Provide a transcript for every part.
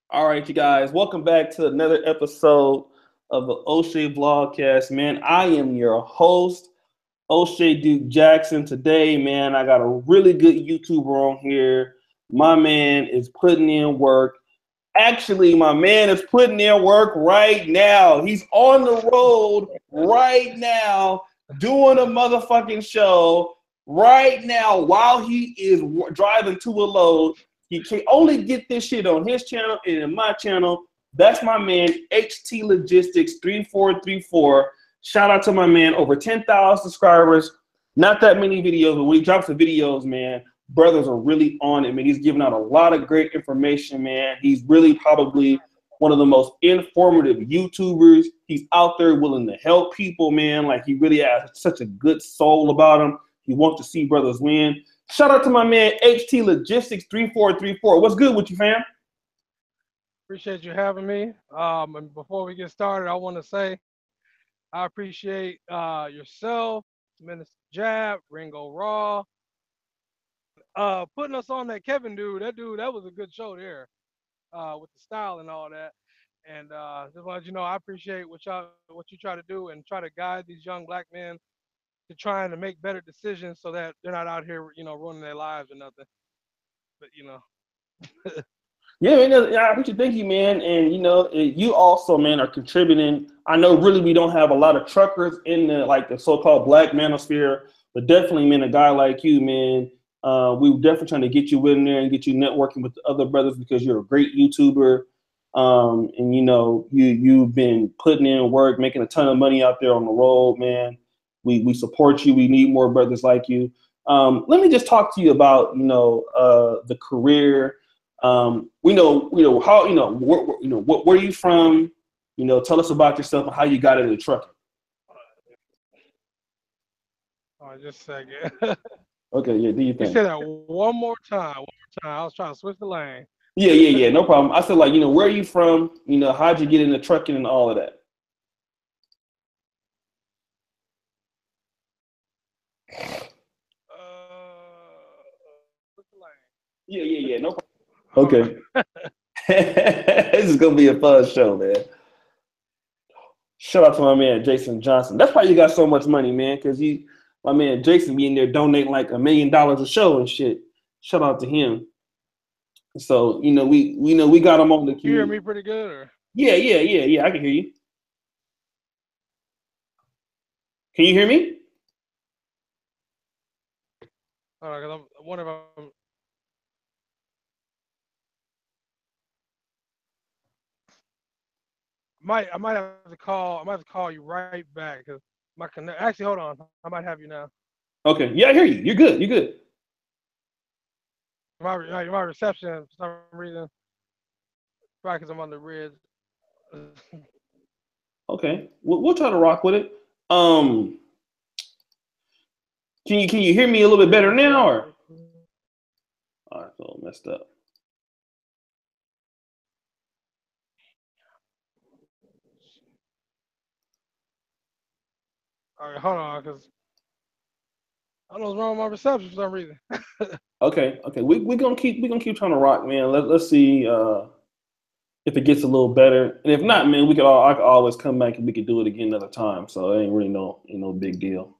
All right, you guys, welcome back to another episode of the O'Shea Vlogcast. Man, I am your host, O'Shea Duke Jackson. Today, man, I got a really good YouTuber on here. My man is putting in work. Actually, my man is putting in work right now. He's on the road right now doing a motherfucking show right now while he is driving to a load. He can only get this shit on his channel and in my channel. That's my man, HT Logisitics3434. Shout out to my man, over 10,000 subscribers. Not that many videos, but when he drops the videos, man, brothers are really on it, man. He's giving out a lot of great information, man. He's really probably one of the most informative YouTubers. He's out there willing to help people, man. Like, he really has such a good soul about him. He wants to see brothers win. Shout out to my man, HT Logistics3434. What's good with you, fam? Appreciate you having me. And before we get started, I want to say I appreciate yourself, Minister Jab, Ringo Raw, putting us on that Kevin dude. That was a good show there, with the style and all that. And just want you know, I appreciate what you try to do and try to guide these young black men to trying to make better decisions so that they're not out here, ruining their lives or nothing. But Yeah, man, I appreciate thank you, man. And you also, man, are contributing. I know really we don't have a lot of truckers in the so-called black manosphere, but definitely, man, a guy like you, man, we were definitely trying to get you in there and get you networking with the other brothers because you're a great YouTuber. And you've been putting in work, making a ton of money out there on the road, man. We support you. We need more brothers like you. Let me just talk to you about the career. We know how where are you from? Tell us about yourself and how you got into trucking. all right, just a second. Okay, yeah, do you You think? said that one more time. One more time. I was trying to switch the lane. Yeah, no problem. I said where are you from? How'd you get into trucking and all of that? Switch the lane. Yeah, no Hold problem. on. Okay. This is gonna be a fun show, man. Shout out to my man Jason Johnson. That's why you got so much money, man, because my man Jason be in there donating like $1 million a show and shit. Shout out to him. So we got him on the You hear me community. pretty good, or Yeah. I can hear you. Can you hear me? hold on? Cause I wonder if I'm I might have to call. I might have to call you right back because my connect. Actually, hold on. I might have you now. Okay. Yeah, I hear you. You're good. You're good. My reception for some reason. Probably because I'm on the bridge. Okay. We'll try to rock with it. Um, can you hear me a little bit better now or? All right, so messed up. All right, hold on, because I don't know what's wrong with my reception for some reason. Okay. We gonna keep trying to rock, man. Let's see if it gets a little better, and if not, man, I could always come back and we could do it again another time. So it ain't really no big deal.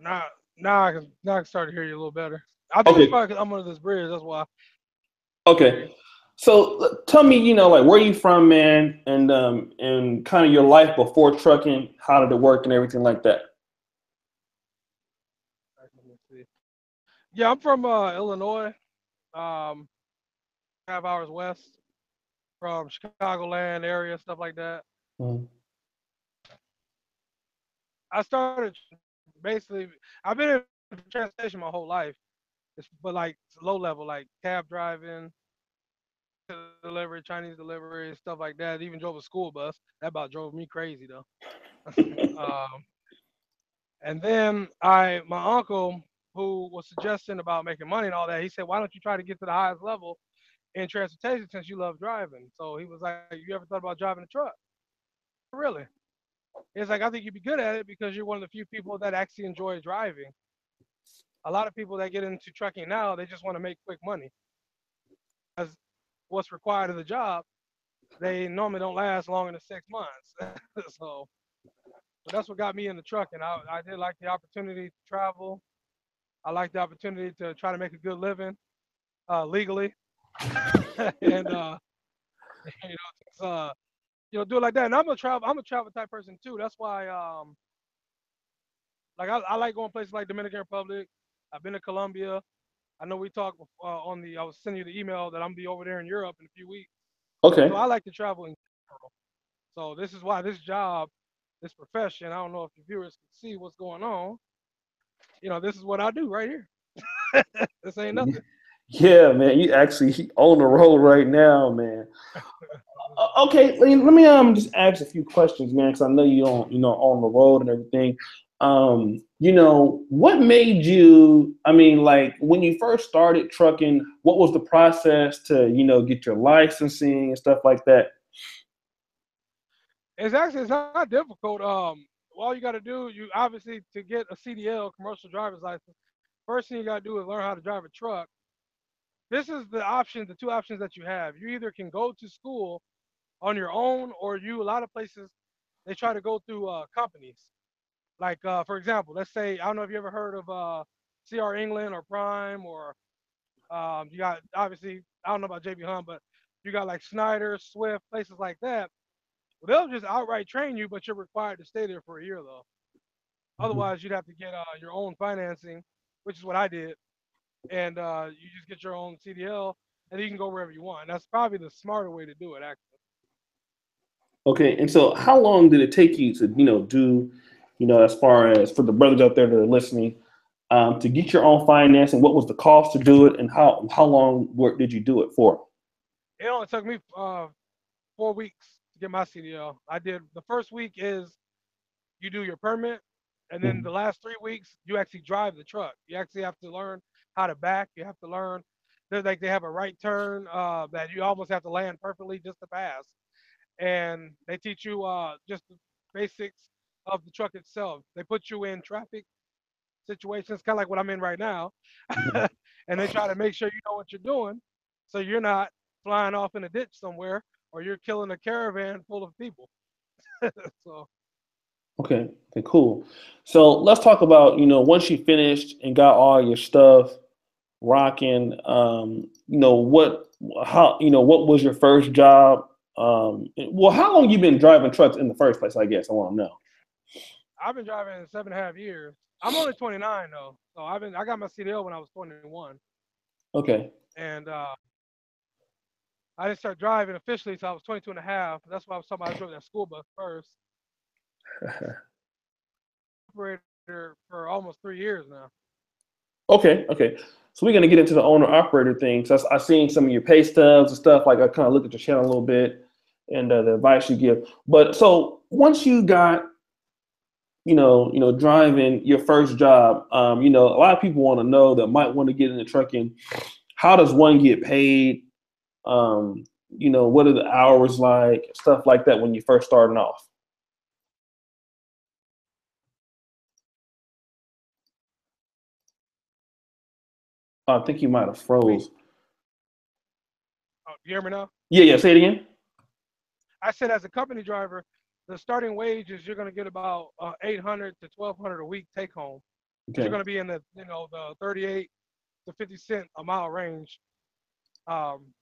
now, now I can start to hear you a little better. I think it's Okay. probably because I'm under this bridge. That's why. Okay. So tell me, like where you from, man, and kind of your life before trucking, how did it work and everything like that. Let me see. Yeah, I'm from Illinois. Um, 5 hours west from Chicagoland area, stuff like that. Mhm. I started basically. I've been in transportation my whole life, but like low level, like cab driving, delivery, Chinese delivery, stuff like that. Even drove a school bus. That about drove me crazy though. Um, and then my uncle, who was suggesting about making money and all that, he said, "Why don't you try to get to the highest level in transportation since you love driving?" So he was like, "You ever thought about driving a truck?" Really? It's like I think you'd be good at it because you're one of the few people that actually enjoy driving. a lot of people that get into trucking now, they just want to make quick money. As what's required of the job, they normally don't last longer than 6 months. so, so that's what got me in the trucking. I did like the opportunity to travel. I like the opportunity to try to make a good living legally, and just, do it like that. And I'm a travel. I'm a travel type person too. That's why, like, I like going places like Dominican Republic. I've been to Colombia. I know we talked on the. I was sending you the email that I'm gonna be over there in Europe in a few weeks. So Okay. I like to travel in general. So this is why this job, this profession. I don't know if the viewers can see what's going on. This is what I do right here. This ain't nothing. Yeah, man, you actually on the road right now, man. Okay, let me just ask a few questions, man, because I know on the road and everything. What made you? I mean, like when you first started trucking, what was the process to get your licensing and stuff like that? It's not difficult. All you got to do, you obviously to get a CDL, commercial driver's license. First thing you got to do is learn how to drive a truck. This is the two options that you have. You either can go to school on your own, or a lot of places they try to go through companies. Like for example, let's say I don't know if you ever heard of CR England or Prime, or you got obviously I don't know about JB Hunt, but you got like Snyder, Swift, places like that. Well, they'll just outright train you, but you're required to stay there for a year though. Mhm. Otherwise, you'd have to get your own financing, which is what I did, and you just get your own CDL, and you can go wherever you want. That's probably the smarter way to do it, actually. Okay, and so how long did it take you to do as far as for the brothers out there that are listening, to get your own financing? What was the cost to do it, and how long work did you do it for? It only took me 4 weeks to get my CDL. I did the first week is you do your permit, and then the Mhm. last 3 weeks you actually drive the truck. You actually have to learn how to back. You have to learn. They're like they have a right turn that you almost have to land perfectly just to pass, and they teach you just the basics of the truck itself. They put you in traffic situations, kind of like what I'm in right now, and they try to make sure you know what you're doing, so you're not flying off in a ditch somewhere or you're killing a caravan full of people. So Okay, okay, cool. So let's talk about once you finished and got all your stuff rocking. What was your first job? Well, how long you been driving trucks in the first place? I guess I want to know. I've been driving 7.5 years. I'm only 29 though, so I got my CDL when I was 21, Okay. and I didn't start driving officially until I was 22 and a half. That's why I was talking about. I drove that school bus first. Operator for almost 3 years now. Okay, okay. So we're gonna get into the owner operator thing. So I seen some of your pay stubs and stuff. Like I kind of looked at your channel a little bit and the advice you give. But so once you got driving your first job, a lot of people want to know that might want to get into trucking. How does one get paid? What are the hours like? Stuff like that when you first starting off. I think you might have We, froze. you hear me now? Yeah, yeah. Say it again. I said as a company driver, the starting wage is you're going to get about 800 to 1200 a week take home, because you're Okay. going to be in the 38 to 50 cent a mile range. Um,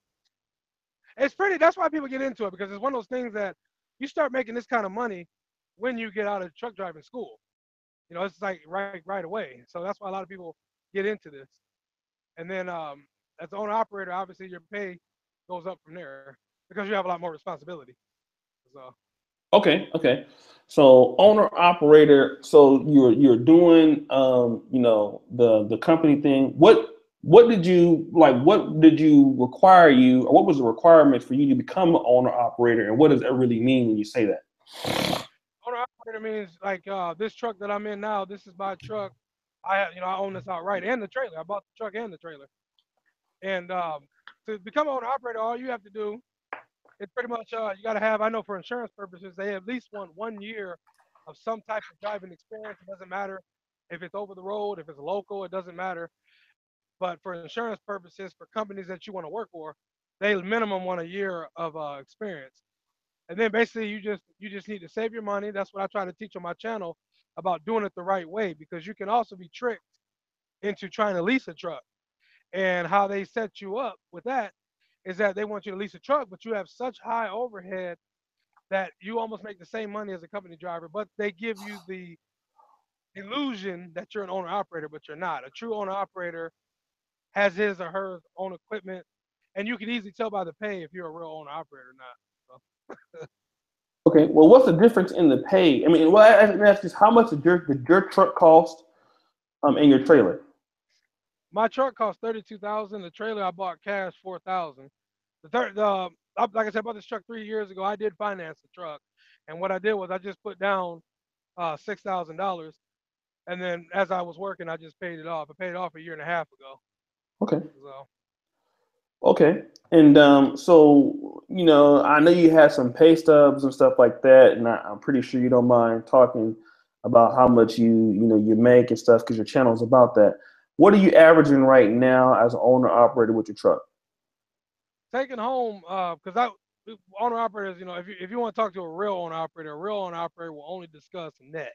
it's pretty. That's why people get into it, because it's one of those things that you start making this kind of money when you get out of truck driving school. It's like right away. So that's why a lot of people get into this. And then as the owner operator, obviously your pay goes up from there because you have a lot more responsibility. So Okay, okay. So owner operator. So you're doing the company thing. What did you like? What did you require you, or what was the requirement for you to become an owner operator? And what does that really mean when you say that? owner operator means like this truck that I'm in now. This is my truck. I own this outright, and the trailer. I bought the truck and the trailer. And to become an owner operator, all you have to do is pretty much you got to have. I know for insurance purposes, they at least want 1 year of some type of driving experience. It doesn't matter. If it's over the road, if it's local, it doesn't matter. But for insurance purposes, for companies that you want to work for, they minimum want a year of experience. And then basically you just need to save your money. That's what I try to teach on my channel about doing it the right way, because you can also be tricked into trying to lease a truck. And how they set you up with that is that they want you to lease a truck, but you have such high overhead that you almost make the same money as a company driver, but they give you the illusion that you're an owner operator, but you're not. A true owner operator has his or her own equipment, and you can easily tell by the pay if you're a real owner operator or not. So, Okay. Well, what's the difference in the pay? I mean, well, I ask this: how much did your truck cost in your trailer? my truck cost 32,000. The trailer I bought cash 4,000. Like I said about this truck 3 years ago, I did finance the truck, and what I did was I just put down $6,000, and then as I was working, I just paid it off. I paid it off a year and a half ago. Okay. So Okay. And so, I know you had some pay stubs and stuff like that, and I'm pretty sure you don't mind talking about how much you make and stuff because your channel is about that. What are you averaging right now as an owner operator with your truck? taking home, because I owner operators, if you want to talk to a real owner operator will only discuss net.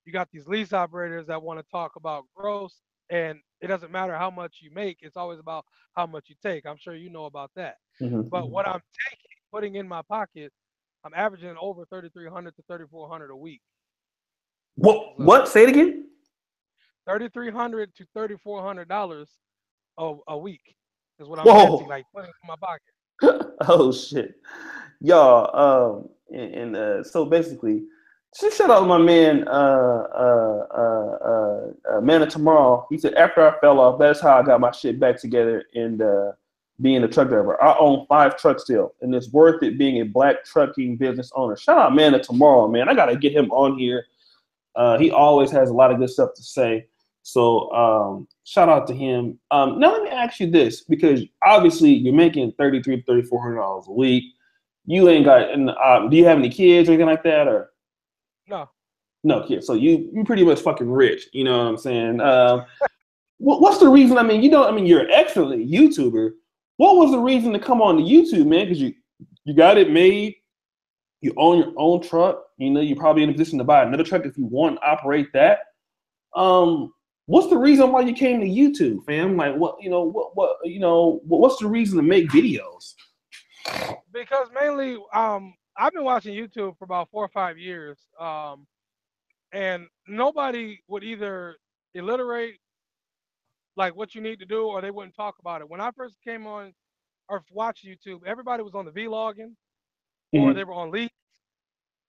You got these lease operators that want to talk about gross, and it doesn't matter how much you make. It's always about how much you take. I'm sure you know about that. But Mm-hmm. what I'm taking, putting in my pocket, I'm averaging over 3,300 to 3,400 a week. What? So What? Say it again. 3,300 to $3,400 a week is what I'm netting, Whoa. like putting in my pocket. Oh shit, y'all. And so basically, just shout out to my man, man of tomorrow. He said after I fell off, that's how I got my shit back together and being a truck driver. I own 5 trucks still, and it's worth it being a black trucking business owner. Shout out man of tomorrow, man. I gotta get him on here. He always has a lot of good stuff to say. So shout out to him. Now let me ask you this, because obviously you're making $3,300 to $3,400 a week. You ain't got. And do you have any kids or anything like that, or No, no kids? So you pretty much fucking rich. You know what I'm saying? What's the reason? I mean, you're an excellent YouTuber. What was the reason to come on to YouTube, man? Because you got it made. You own your own truck. You're probably in a position to buy another truck if you want to operate that. What's the reason why you came to YouTube, fam? Like, what's the reason to make videos? because mainly I've been watching YouTube for about 4 or 5 years, and nobody would either illiterate like what you need to do, or they wouldn't talk about it. When I first came on or watched YouTube, everybody was on the vlogging, or they Mm-hmm. were on leaks.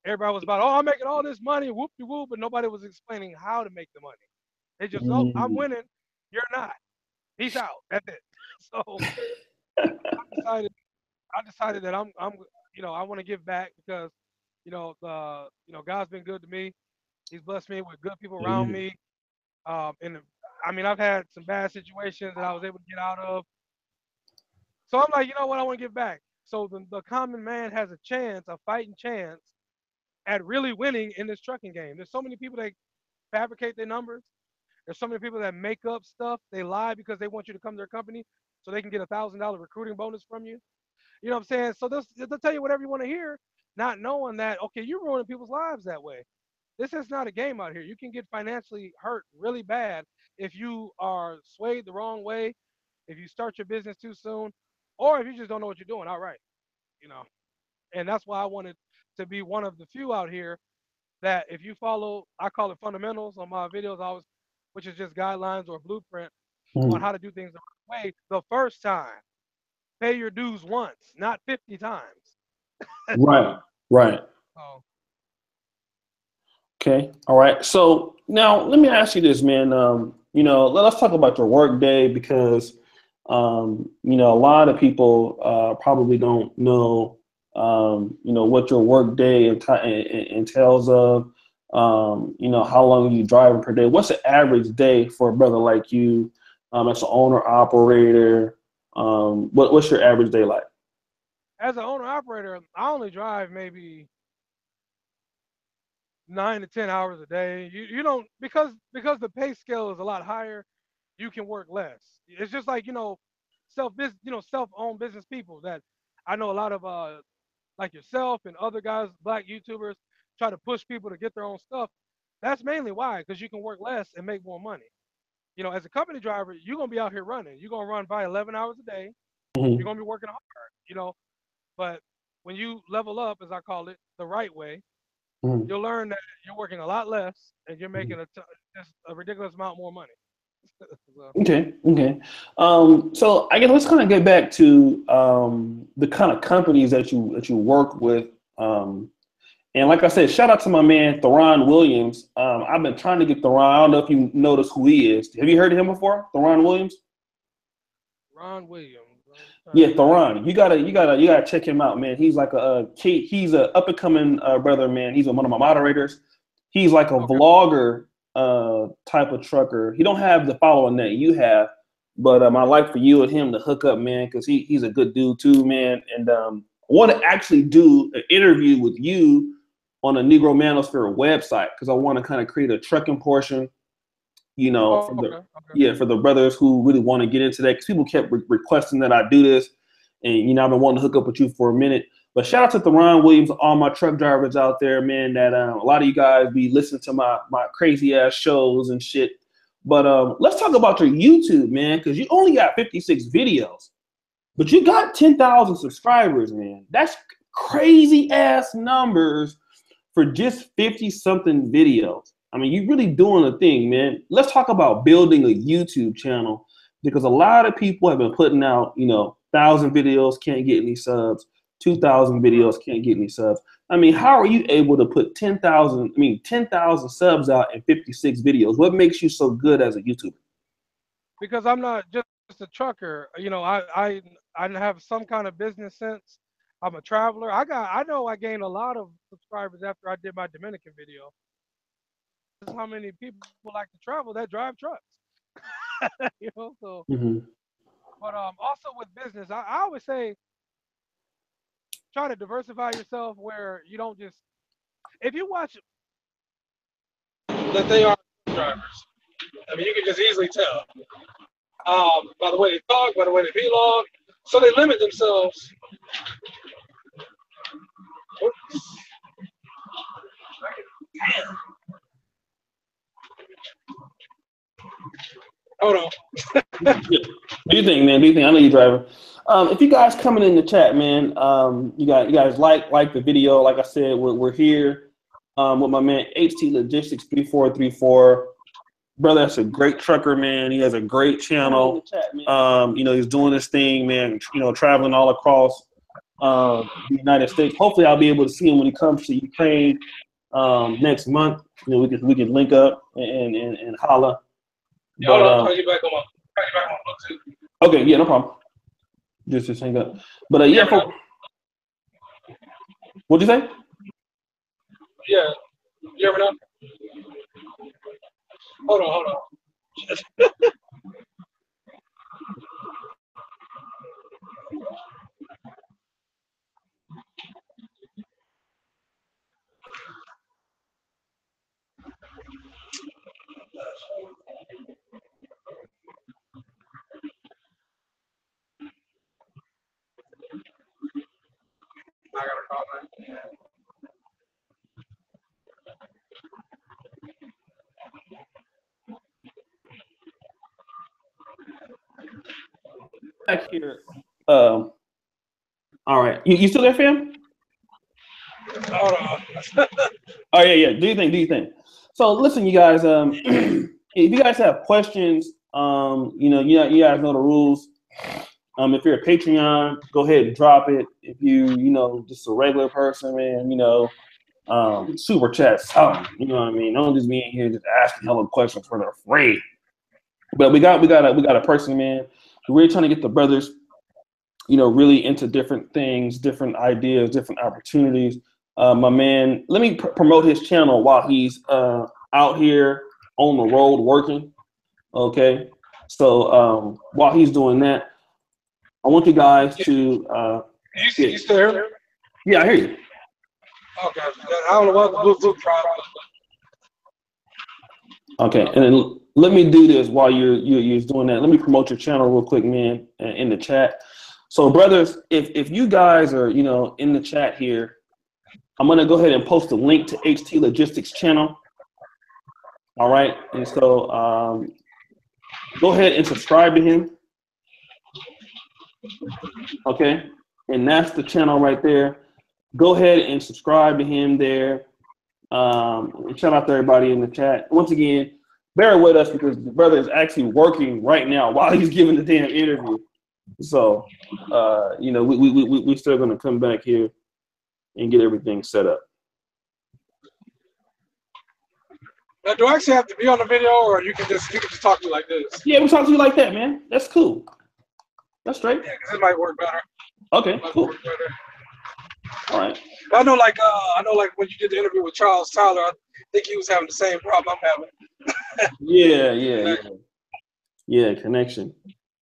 Everybody was about, oh, I'm making all this money, whoop de whoop, but nobody was explaining how to make the money. They just, oh, I'm winning, you're not. Peace out. That's it. So I decided, I decided that I want to give back because, God's been good to me. He's blessed me with good people around Amen. me. And I mean, I've had some bad situations that I was able to get out of. So I'm like, you know what? I want to give back. So the common man has a chance, a fighting chance at really winning in this trucking game. There's so many people that fabricate their numbers. There's so many people that make up stuff. They lie because they want you to come to their company so they can get $1,000 recruiting bonus from you. You know what I'm saying? So they'll tell you whatever you want to hear, not knowing that, okay, you're ruining people's lives that way. This is not a game out here. You can get financially hurt really bad if you are swayed the wrong way, if you start your business too soon, or if you just don't know what you're doing outright, you know. And that's why I wanted to be one of the few out here that if you follow, I call it fundamentals on my videos, always, which is just guidelines or blueprint on Mhm. how to do things the right way the first time. Pay your dues once, not 50 times. Right, right. So Okay, all right. So now let me ask you this, man. Let's talk about your work day because, a lot of people probably don't know, what your work day entails of, how long you driving per day. What's the average day for a brother like you, as an owner operator? What's your average day like? as an owner operator, I only drive maybe 9 to 10 hours a day. You don't because the pay scale is a lot higher. You can work less. It's just like self-owned business people that I know a lot of like yourself and other guys, black YouTubers, try to push people to get their own stuff. That's mainly why, because you can work less and make more money. As a company driver, you're gonna be out here running. You're gonna run by 11 hours a day. You're Mm-hmm. gonna be working hard. But when you level up, as I call it, the right way, Mm-hmm. you'll learn that you're working a lot less and you're making just a ridiculous amount more money. So, Okay, okay. So I guess let's kind of get back to the kind of companies that you work with. And like I said, shout out to my man Theron Williams. I've been trying to get Theron. I don't know if you notice who he is. Have you heard of him before, Theron Williams? Ron Williams. Yeah, Theron. You gotta check him out, man. He's like a kid. He's a up and coming brother, man. He's one of my moderators. He's like a Okay. vlogger type of trucker. He don't have the following that you have, but I'd like for you and him to hook up, man, because he's a good dude too, man. And I want to actually do an interview with you on a Negro Manosphere website because I want to kind of create a trucking portion, Oh, for okay. the Okay. yeah, for the brothers who really want to get into that, because people kept requesting that I do this, and I've been wanting to hook up with you for a minute. But shout out to Theron Williams, all my truck drivers out there, man. That a lot of you guys be listening to my crazy ass shows and shit. But let's talk about your YouTube, man, because you only got 56 videos, but you got 10,000 subscribers, man. That's crazy ass numbers for just 50 something videos. I mean, you're really doing a thing, man. Let's talk about building a YouTube channel, because a lot of people have been putting out, 1,000 videos, can't get any subs, 2,000 Right. videos, can't get any subs. I mean, how are you able to put 10,000 subs out in 56 videos? What makes you so good as a YouTuber? Because I'm not just a trucker. I have some kind of business sense. I'm a traveler. I know I gained a lot of subscribers after I did my Dominican video. This is how many people like to travel that drive trucks. So Mm-hmm. but also with business, I always say try to diversify yourself where you don't just if you watch that they are drivers. I mean, you can just easily tell by the way they talk, by the way they vlog. So they limit themselves. Hold on. Yeah. Do you think, man? Do you think? I know you're driving. If you guys coming in the chat, man, you guys like the video. Like I said, we're here with my man HT Logistics3434. Brother, that's a great trucker, man. He has a great channel. He's doing this thing, man. Traveling all across the United States. Hopefully, I'll be able to see him when he comes to Ukraine next month. We can link up and holla. Yeah, But hold on. I'll get back on Bluetooth. okay, yeah, no problem. Just hang up. But Yeah, what'd you say? yeah. You ever know? Hold on. I got a call, man. Back here. All right. You still there, fam? Hold on. Oh yeah. Do you think? So listen, you guys. If you guys have questions, you guys know the rules. If you're a Patreon, go ahead and drop it. If just a regular person, man, super chat something. You know what I mean? Don't just be in here just asking hella questions for they're afraid. But we got a person, man. We're really trying to get the brothers, really into different things, different ideas, different opportunities. My man, let me promote his channel while he's out here on the road working. Okay, so while he's doing that, I want you guys to. You still here? Yeah, I hear you. Okay. I don't know what the Bluetooth problem. Okay, and then let me do this while you're doing that. Let me promote your channel real quick, man, in the chat. So, brothers, if you guys are in the chat here, I'm gonna go ahead and post a link to HT Logistics channel. All right, and so go ahead and subscribe to him. Okay, and that's the channel right there. Go ahead and subscribe to him there. Shout out to everybody in the chat. Once again, bear with us because the brother is actually working right now while he's giving the damn interview. So, we're still gonna come back here and get everything set up. Now, do I actually have to be on the video, or you can just talk to me like this? Yeah, we talk to you like that, man. That's cool. That's straight. Yeah, because it might work better. Okay, cool. All right. I know, like when you did the interview with Charles Tyler, I think he was having the same problem I'm having. Yeah, connection.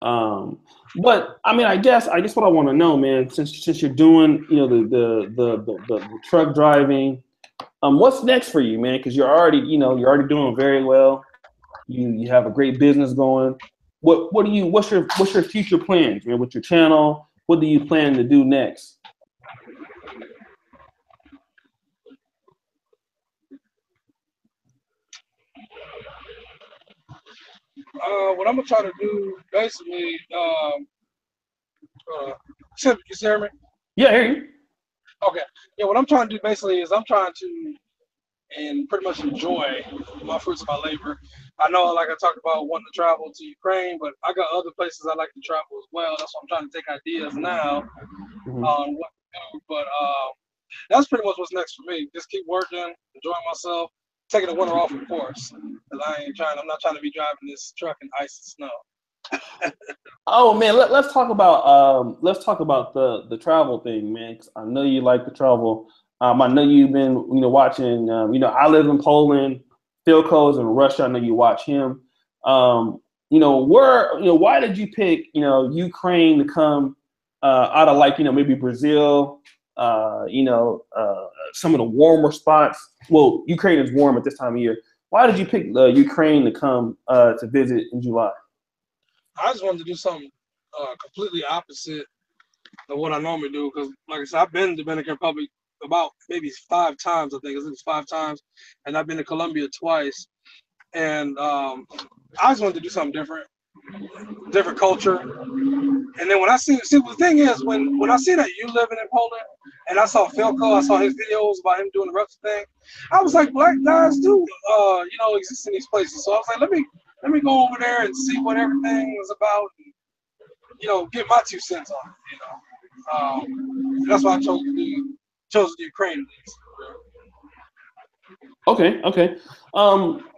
But I mean, I guess what I want to know, man, since you're doing, the truck driving, what's next for you, man? Because you're already doing very well. You have a great business going. What's your future plans, man, with your channel? What do you plan to do next? What I'm gonna try to do, basically, you hear me? Yeah, I hear you. Okay. Yeah, what I'm trying to do basically is I'm trying to and pretty much enjoy my fruits of my labor. I know, like I talked about, wanting to travel to Ukraine, but I got other places I like to travel as well. That's why I'm trying to take ideas now on what to do. But that's pretty much what's next for me. Just keep working, enjoying myself, taking the winter off, of course. Because I'm not trying to be driving this truck in ice and snow. Oh man, let's talk about the travel thing, man. 'Cause I know you like to travel. I know you've been watching. I live in Poland. Philco's in Russia. I know you watch him. Why did you pick Ukraine to come out of maybe Brazil? Some of the warmer spots. Well, Ukraine is warm at this time of year. Why did you pick Ukraine to come to visit in July? I just wanted to do something completely opposite of what I normally do, because, like I said, I've been to Dominican Republic about maybe 5 times. I think it was 5 times, and I've been to Colombia twice. And I just wanted to do something different culture. And then when I see the thing is, when I see that you living in Poland, and I saw Philco, I saw his videos about him doing the rest of the thing, I was like, black guys do exist in these places. So I was like, let me go over there and see what everything is about, and, get my 2 cents on it. That's why I chose the Ukraine. Okay.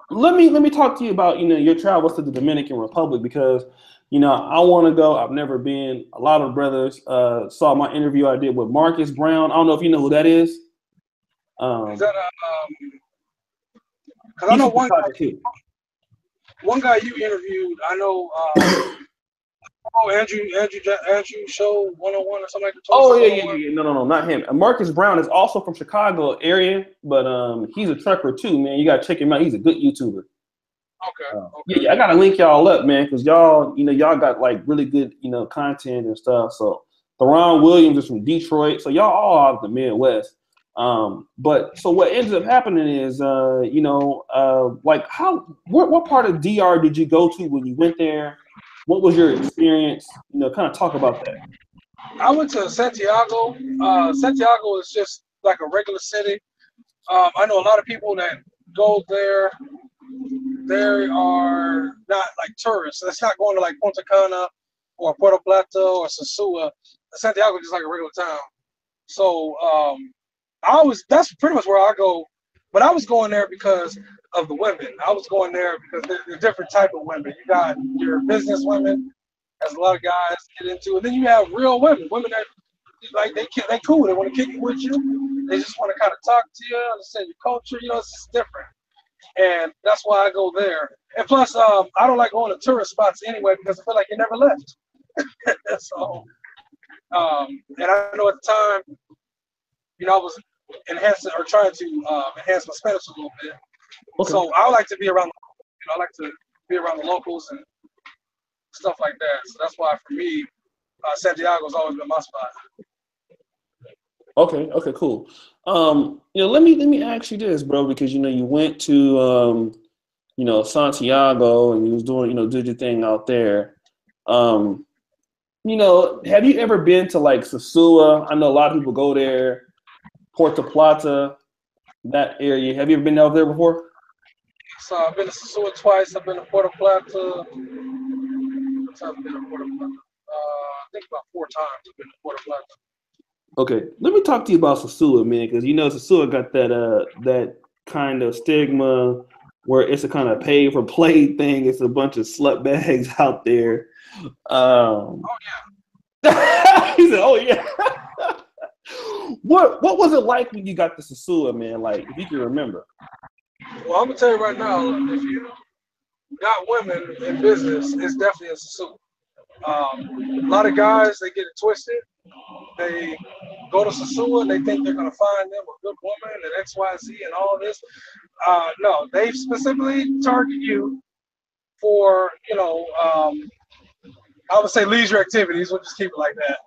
Let me talk to you about your travels to the Dominican Republic, because I want to go. I've never been. A lot of brothers saw my interview I did with Marcus Brown. I don't know if you know who that is. Is that because I know one guy you interviewed. I know. Andrew Show 101 or something like that. Oh yeah. No, not him. Marcus Brown is also from Chicago area, but he's a trucker too, man. You gotta check him out. He's a good YouTuber. Okay. Yeah, I gotta link y'all up, man, because y'all got like really good content and stuff. So Theron Williams is from Detroit, so y'all all out of the Midwest. But so what ends up happening is what part of DR did you go to when you went there? What was your experience? Kind of talk about that. I went to Santiago. Santiago is just like a regular city. I know a lot of people that go there. They are not like tourists. It's not going to like Punta Cana or Puerto Plata or Sosua. Santiago is just like a regular town. So that's pretty much where I go. But I was going there because of the women. I was going there because they're different type of women. You got your business women, as a lot of guys get into, and then you have real women that like they cool. They want to kick it with you. They just want to kind of talk to you, understand your culture. It's just different, and that's why I go there. And plus, I don't like going to tourist spots anyway because I feel like you never left. So, and I know at the time, I was enhancing or trying to enhance my Spanish a little bit. Okay. So I like to be around I like to be around the locals and stuff like that. So that's why for me, Santiago's always been my spot. Okay, cool. Let me ask you this, bro, because you went to Santiago and you was doing, did your thing out there. Have you ever been to like Sosua? I know a lot of people go there, Puerto Plata, that area. Have you ever been out there before? So I've been to Sosua twice. I've been to Puerto Plata. I've been to Puerto Plata. I think about 4 times I've been to Puerto Plata. Okay, let me talk to you about Sosua, man, because Sosua got that kind of stigma where it's a kind of pay for play thing. It's a bunch of slut bags out there. Oh yeah. He said, "Oh yeah." What was it like when you got to Sosua, man? Like, if you can remember. Well, I'm gonna tell you right now, if you got women in business, it's definitely in Sosua. A lot of guys, they get it twisted. They go to Sosua and they think they're going to find them a good woman and XYZ and all this. No, they specifically target you for, I would say leisure activities. We'll just keep it like that.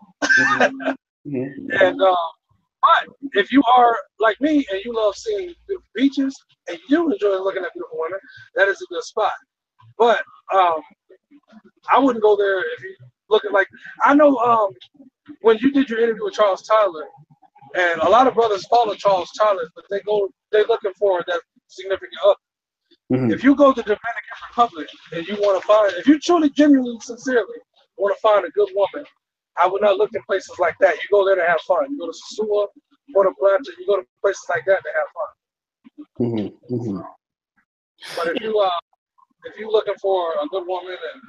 Mm-hmm. And but if you are like me and you love seeing beautiful beaches and you enjoy looking at beautiful women, that is a good spot. But I wouldn't go there if you looking like I know when you did your interview with Charles Tyler, and a lot of brothers follow Charles Tyler, but they're looking for that significant other. Mm-hmm. If you go to the Dominican Republic and you want to find, if you truly, genuinely, sincerely want to find a good woman, I would not look in places like that. You go there to have fun. You go to Sosua, Puerto Plata, you go to places like that to have fun. Mm-hmm. Mm-hmm. But if you're looking for a good woman and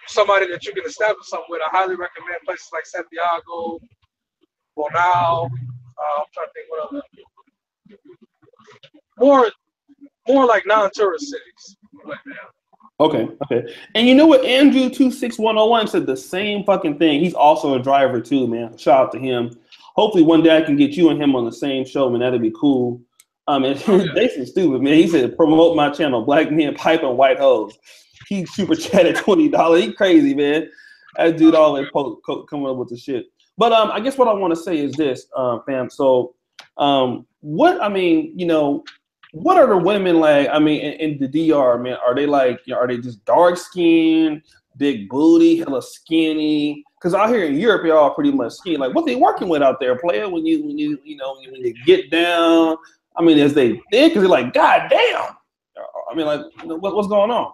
somebody that you can establish something with, I highly recommend places like Santiago, Bonao. I'm trying to think what other. More like non-tourist cities. Like that. Okay. And you know what? Andrew 26101 said the same fucking thing. He's also a driver too, man. Shout out to him. Hopefully one day I can get you and him on the same show, man. That'd be cool. And Jason's stupid, man. He said promote my channel, Black Men Piping White Hoes. He super chatted $20. He crazy, man. That dude always coming up with the shit. But I guess what I want to say is this, fam. So what are the women like? I mean, in the DR, man, are they like, are they just dark skinned, big booty, hella skinny? Because out here in Europe, y'all pretty much skinny. Like, what they working with out there, player? When you get down, I mean, is they thick? Because they're like, God damn. I mean, like, what's going on?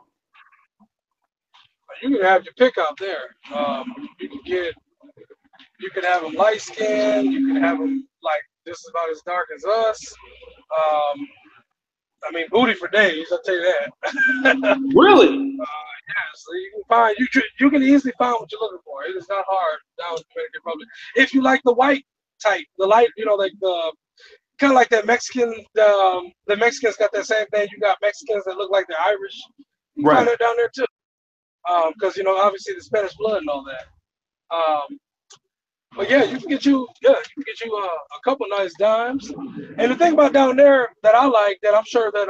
You can have your pick out there. You can have them light skinned. You can have them like just about as dark as us. I mean, booty for days. I'll tell you that. Really? Yeah. So you can find you can easily find what you're looking for. It is not hard down in the Dominican Republic. If you like the white type, the light, like the kind of like that Mexican. The Mexicans got that same thing. You got Mexicans that look like they're Irish. You can find that down there too. Because obviously the Spanish blood and all that. But yeah, you can get you a couple nice dimes. And the thing about down there that I like, that I'm sure that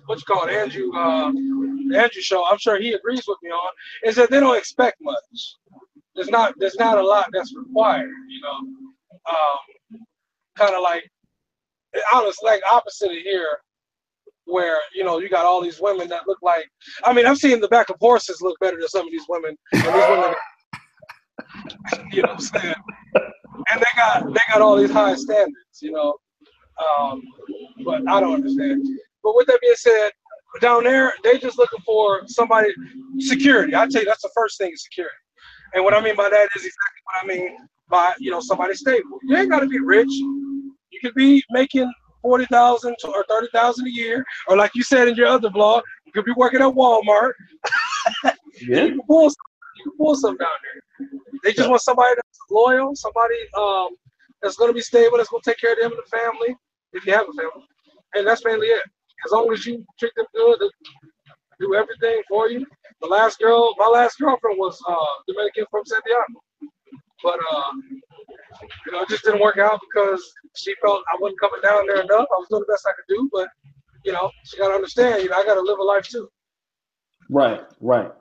what you call it, Andrew show, I'm sure he agrees with me on, is that they don't expect much. There's not a lot that's required, kind of like honestly, like opposite of here, where you got all these women that look like, I mean, I've seen the back of horses look better than some of these women, and these women, what I'm saying, and they got all these high standards, but I don't understand. But with that being said, down there they just looking for somebody, security. I tell you, that's the first thing, is security. And what I mean by that is exactly what I mean by somebody stable. You ain't got to be rich. You could be making 40,000 or 30,000 a year, or like you said in your other blog, you could be working at Walmart. Yeah. You can pull some down there. They just want somebody that's loyal, somebody that's going to be stable, that's going to take care of them and the family, if you have a family. And that's mainly it. As long as you treat them good, they do everything for you. My last girlfriend was Dominican from Santiago, but it just didn't work out because she felt I wasn't coming down there enough. I was doing the best I could do, but you know, she got to understand, you know, I got to live a life too. Right. Let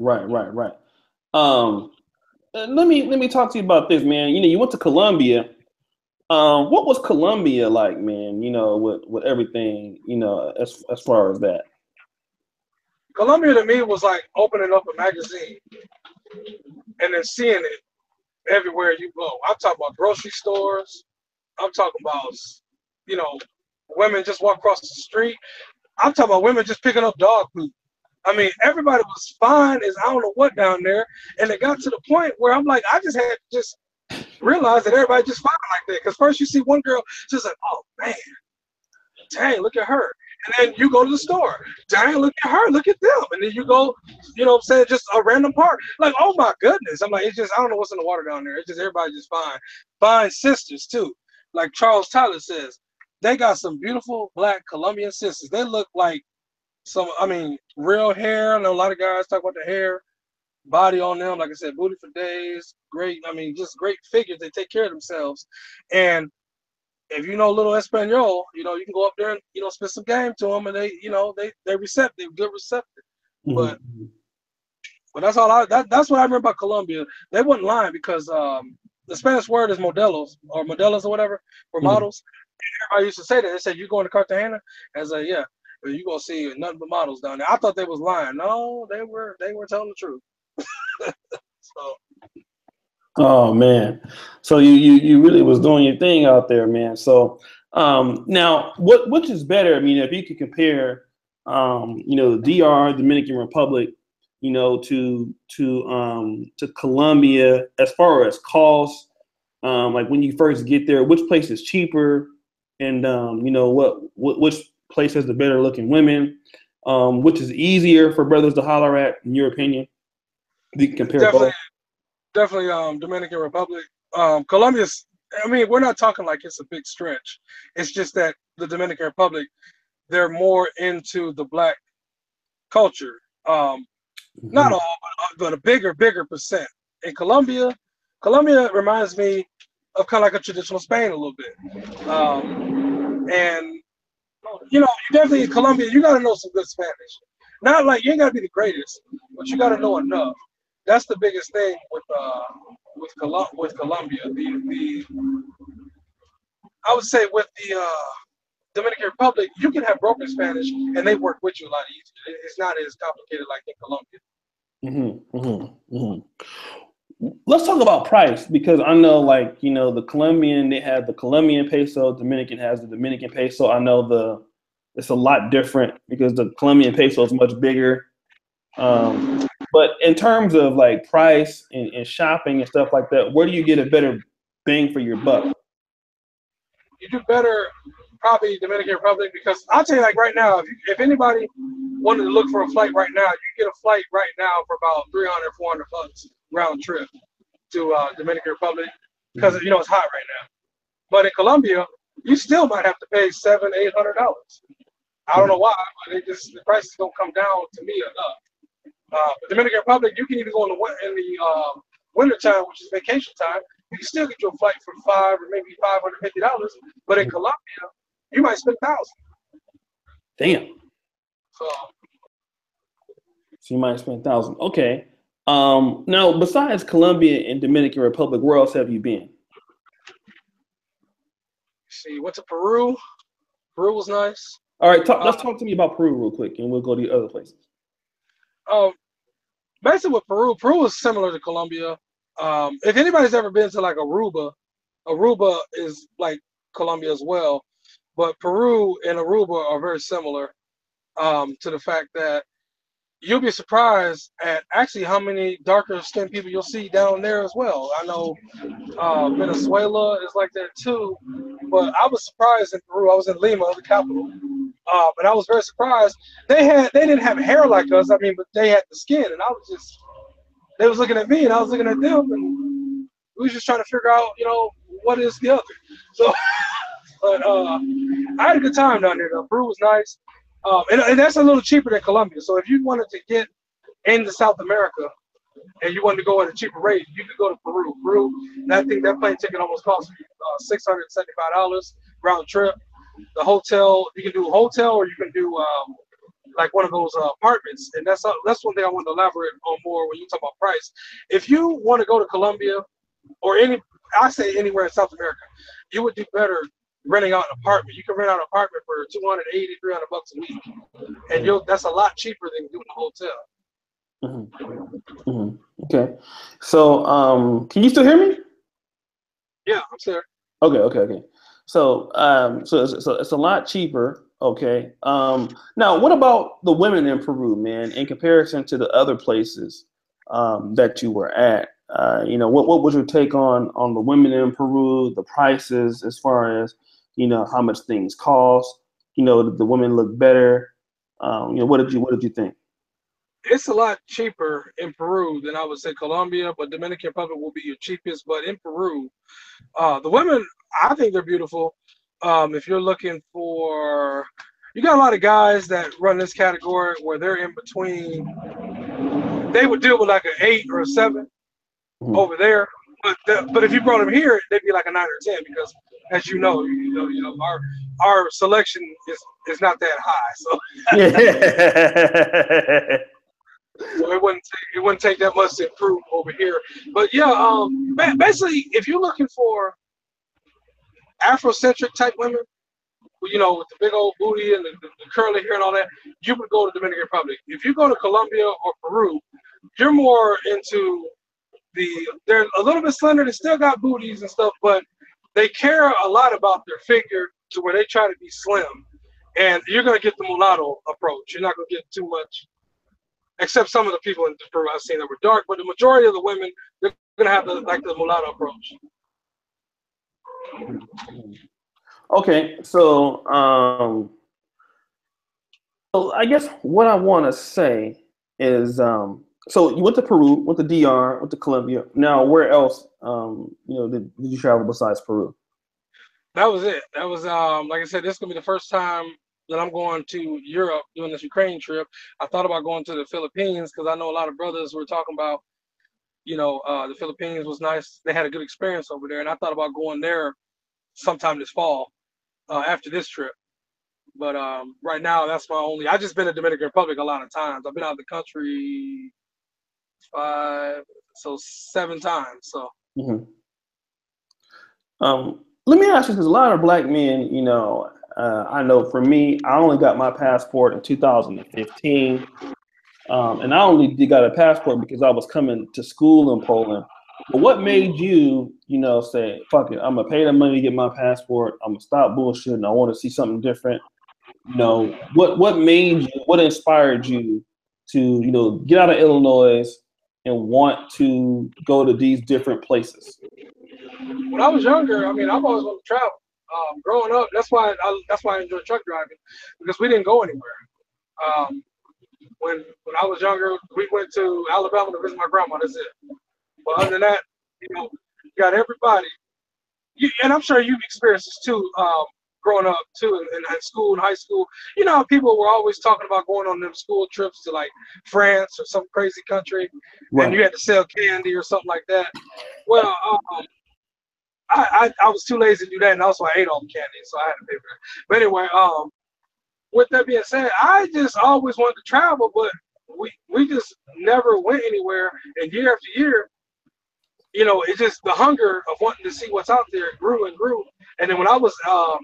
me talk to you about this, man. You know, you went to Columbia. What was Columbia like, man? You know, with everything, you know, as far as that. Columbia to me was like opening up a magazine and then seeing it everywhere you go. I'm talking about grocery stores. I'm talking about, you know, women just walk across the street. I'm talking about women just picking up dog food. I mean, everybody was fine as I don't know what down there. And it got to the point where I'm like, I just had to just realize that everybody just fine like that. Because first you see one girl, just like, oh, man, dang, look at her. And then you go to the store, dang, look at her, look at them. And then you go, you know what I'm saying, just a random park. Like, oh, my goodness. I'm like, it's just, I don't know what's in the water down there. It's just everybody just fine. Fine sisters, too. Like Charles Tyler says, they got some beautiful black Colombian sisters. They look like some, I mean, real hair. I know a lot of guys talk about the hair, body on them. Like I said, booty for days. Great, I mean, just great figures. They take care of themselves. And if you know a little Espanol, you know, you can go up there and, you know, spit some game to them, and they, you know, they receptive, good receptive. But that's all that's what I remember about Colombia. They wasn't lying because the Spanish word is modelos or modelos or whatever for models. Everybody used to say that. They said, you going to Cartagena? I said, yeah. You're gonna see nothing but models down there. I thought they was lying. No, they were telling the truth. So. Oh man, so you really was doing your thing out there, man. So now, which is better? I mean, if you could compare, you know, the DR, Dominican Republic, you know, to Colombia as far as cost, like when you first get there, which place is cheaper, and you know which place has the better looking women, which is easier for brothers to holler at, in your opinion? You can compare both. Definitely Dominican Republic. Colombia's, I mean, we're not talking like it's a big stretch. It's just that the Dominican Republic, they're more into the black culture. Not all, but a bigger percent. In Colombia reminds me of kind of like a traditional Spain a little bit. And, you know, you definitely in Colombia, you got to know some good Spanish. Not like you ain't got to be the greatest, but you got to know enough. That's the biggest thing with Colombia. I would say with the Dominican Republic, you can have broken Spanish and they work with you a lot easier. It's not as complicated like in Colombia. Let's talk about price, because I know, like, you know, the Colombian, they have the Colombian peso, Dominican has the Dominican peso. I know it's a lot different because the Colombian peso is much bigger. But in terms of like price and shopping and stuff like that, where do you get a better bang for your buck? You do better probably Dominican Republic, because I'll tell you, like right now, if anybody wanted to look for a flight right now, you get a flight right now for about $300-400 round trip to Dominican Republic, because you know it's hot right now. But in Colombia, you still might have to pay $700-800. I don't know why, but the prices don't come down to me enough. But Dominican Republic, you can even go in the winter time, which is vacation time. You can still get your flight for $500 or maybe $550. But in Colombia, you might spend $1,000. Damn. So you might spend $1,000. Okay. Now, besides Colombia and Dominican Republic, where else have you been? See, went to Peru. Peru was nice. All right, let's talk to me about Peru real quick, and we'll go to the other places. Basically with Peru is similar to Colombia. If anybody's ever been to like Aruba is like Colombia as well, but Peru and Aruba are very similar to the fact that you'll be surprised at actually how many darker skinned people you'll see down there as well. I know Venezuela is like that too, but I was surprised in Peru. I was in Lima, the capital, and I was very surprised. They didn't have hair like us. I mean, but they had the skin, and they was looking at me, and I was looking at them, and we was just trying to figure out, you know, what is the other. So, but I had a good time down there. Though. Peru was nice. And that's a little cheaper than Colombia. So if you wanted to get into South America and you wanted to go at a cheaper rate, you could go to Peru. And I think that plane ticket almost cost me $675 round trip. the hotel. You can do a hotel, or you can do like one of those apartments. And that's one thing I want to elaborate on more when you talk about price. If you want to go to Colombia or I say anywhere in South America, you would do better renting out an apartment. You can rent out an apartment for $280-300 a week, and that's a lot cheaper than doing a hotel. Mm-hmm. Mm-hmm. Okay. So, can you still hear me? Yeah, I'm sorry. Okay. So, so it's a lot cheaper. Okay. Now, what about the women in Peru, man, in comparison to the other places that you were at? What was your take on the women in Peru, the prices, as far as, how much things cost? Did the women look better? What did you think? It's a lot cheaper in Peru than I would say Colombia, but Dominican Republic will be your cheapest. But in Peru, the women, I think they're beautiful. If you're looking for, you got a lot of guys that run this category where they're in between. They would deal with like an 8 or a 7 over there, but if you brought them here, they'd be like a 9 or 10 because, as you know, our selection is not that high. So. Yeah. So it wouldn't take that much to improve over here. But yeah, basically, if you're looking for Afrocentric type women, with the big old booty and the curly hair and all that, you would go to Dominican Republic. If you go to Colombia or Peru, you're more into they're a little bit slender. They still got booties and stuff, but they care a lot about their figure to where they try to be slim. And you're gonna get the mulatto approach. You're not gonna get too much. Except some of the people in Peru I've seen that were dark, but the majority of the women, they're gonna have the mulatto approach. Okay, so I guess what I want to say is, so you went to Peru, went to DR, went to Colombia. Now, where else, did you travel besides Peru? That was it. That was like I said, this is gonna be the first time that I'm going to Europe doing this Ukraine trip. I thought about going to the Philippines because I know a lot of brothers were talking about, the Philippines was nice. They had a good experience over there, and I thought about going there sometime this fall after this trip. But right now, that's my only. I just been to Dominican Republic a lot of times. I've been out of the country 7 times. So. Mm-hmm. Let me ask you, because a lot of black men, I know for me, I only got my passport in 2015. And I only got a passport because I was coming to school in Poland. But what made you, say, fuck it, I'm going to pay the money to get my passport. I'm going to stop bullshitting. I want to see something different. What made you, what inspired you to, get out of Illinois and want to go to these different places? When I was younger, I've always wanted to travel. Growing up, that's why I enjoy truck driving, because we didn't go anywhere. When I was younger, we went to Alabama to visit my grandma. That's it. But other than that, you got everybody. And I'm sure you've experienced this too, growing up too, in school and high school. People were always talking about going on them school trips to like France or some crazy country, right, and you had to sell candy or something like that. Well, I was too lazy to do that, and also I ate all the candy, so I had to pay for it. But anyway, with that being said, I just always wanted to travel, but we just never went anywhere. And year after year, it's just the hunger of wanting to see what's out there grew and grew. And then when I was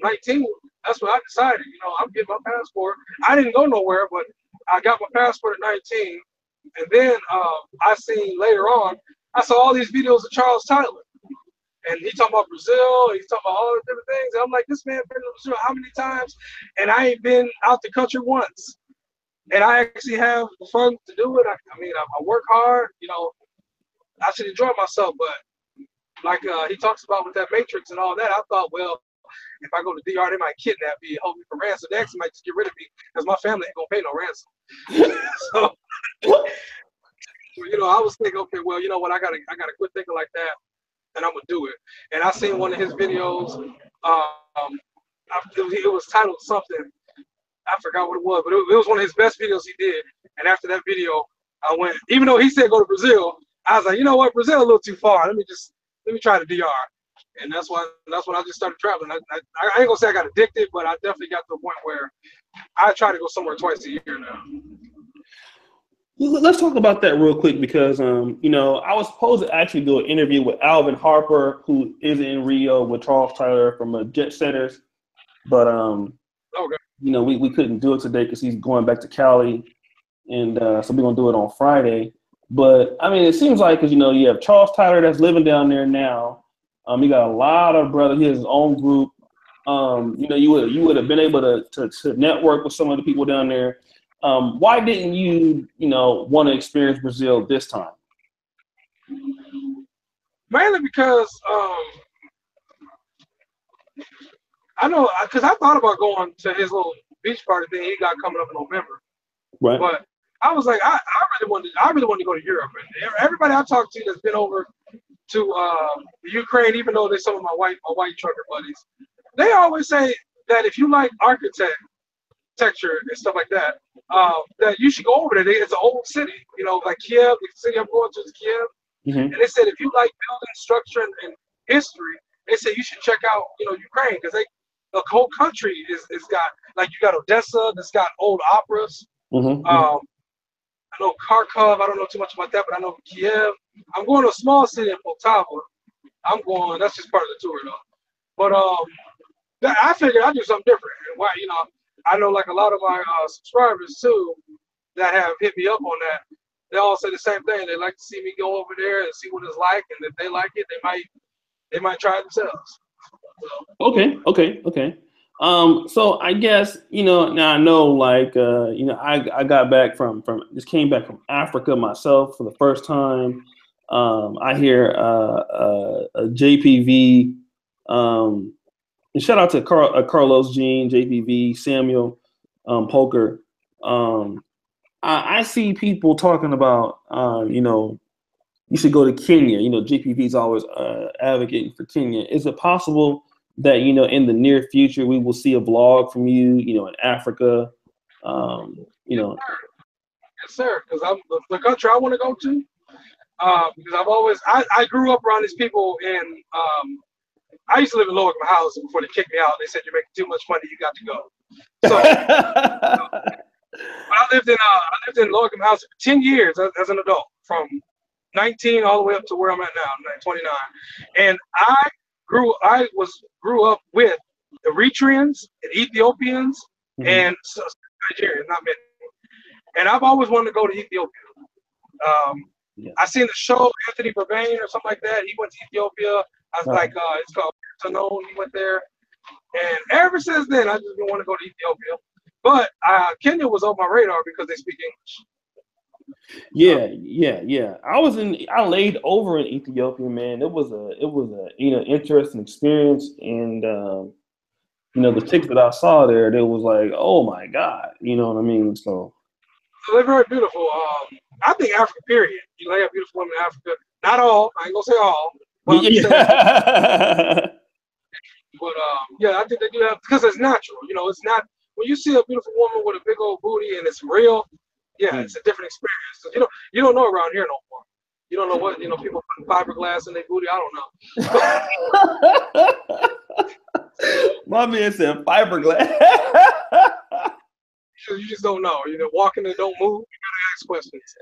19, that's when I decided, I'm getting my passport. I didn't go nowhere, but I got my passport at 19. And then I seen later on, I saw all these videos of Charles Tyler. And he talking about Brazil, he's talking about all the different things. And I'm like, this man been to Brazil how many times? And I ain't been out the country once. And I actually have fun to do it. I work hard, I should enjoy myself. But like he talks about with that Matrix and all that, I thought, well, if I go to DR, they might kidnap me and hold me for ransom. They actually might just get rid of me because my family ain't gonna pay no ransom. So, I was thinking, okay, well, you know what, I gotta quit thinking like that. And I'm gonna do it. And I seen one of his videos. It was titled something. I forgot what it was, but it was one of his best videos he did. And after that video, I went. Even though he said go to Brazil, I was like, you know what, Brazil a little too far. Let me try the DR. and that's when I just started traveling. I ain't gonna say I got addicted, but I definitely got to the point where I try to go somewhere twice a year now. Let's talk about that real quick because, you know, I was supposed to actually do an interview with Alvin Harper, who is in Rio with Charles Tyler from Jet Setters, but Okay. you know, we couldn't do it today because he's going back to Cali, and so we're gonna do it on Friday. But I mean, it seems like, because you know, you have Charles Tyler that's living down there now. He got a lot of brothers. He has his own group. You know, you would have been able to network with some of the people down there. Why didn't you know, want to experience Brazil this time? Mainly because I know, because I thought about going to his little beach party thing he got coming up in November. Right. But I was like, I really wanted to go to Europe. And everybody I talked to that's been over to Ukraine, even though they're some of my white trucker buddies, they always say that if you like architecture and stuff like that, that you should go over there. It's an old city, you know, like Kiev. The city I'm going to is Kiev. Mm-hmm. And they said if you like building structure and history, they said you should check out, you know, Ukraine, because the whole country is got, like, you got Odessa that's got old operas. Mm-hmm. I know Kharkov. I don't know too much about that, but I know Kiev. I'm going to a small city in Poltava. That's just part of the tour, though. But I figured I'd do something different. And why, you know, I know, like, a lot of my subscribers too that have hit me up on that. They all say the same thing. They like to see me go over there and see what it's like, and if they like it, they might try it themselves. So. Okay. So I guess, you know, now I know, like, you know, I got back just came back from Africa myself for the first time. I hear JPV, and shout out to Carlos Jean, JPV, Samuel, Poker. I see people talking about, you know, you should go to Kenya. You know, JPV is always advocating for Kenya. Is it possible that, you know, in the near future we will see a vlog from you, you know, in Africa? You know. Yes, sir. Because I'm the country I want to go to. Because I grew up around these people, and I used to live in Lower House before they kicked me out. They said you're making too much money, you got to go. So I lived in Lower House for 10 years as an adult, from 19 all the way up to where I'm at now, 29. And I grew up with Eritreans and Ethiopians and Nigerians, not many. And I've always wanted to go to Ethiopia. I seen the show Anthony Bourdain or something like that. He went to Ethiopia. I was like, it's called Unknown. He went there, and ever since then, I just been wanting to go to Ethiopia. But Kenya was on my radar because they speak English. Yeah. I laid over in Ethiopia, man. It was a you know, interesting experience, and you know, the chicks that I saw there, they was like, oh my God, you know what I mean? So they're very beautiful. I think Africa, period. You know, they have beautiful women in Africa. Not all. I ain't gonna say all. But but yeah, I think they do have, because it's natural. You know, it's not, when you see a beautiful woman with a big old booty and it's real. Yeah, it's a different experience. So, you don't know around here no more. You don't know what, you know, people putting fiberglass in their booty. I don't know. My man said fiberglass. You just don't know. You know, walking and don't move. You gotta ask questions.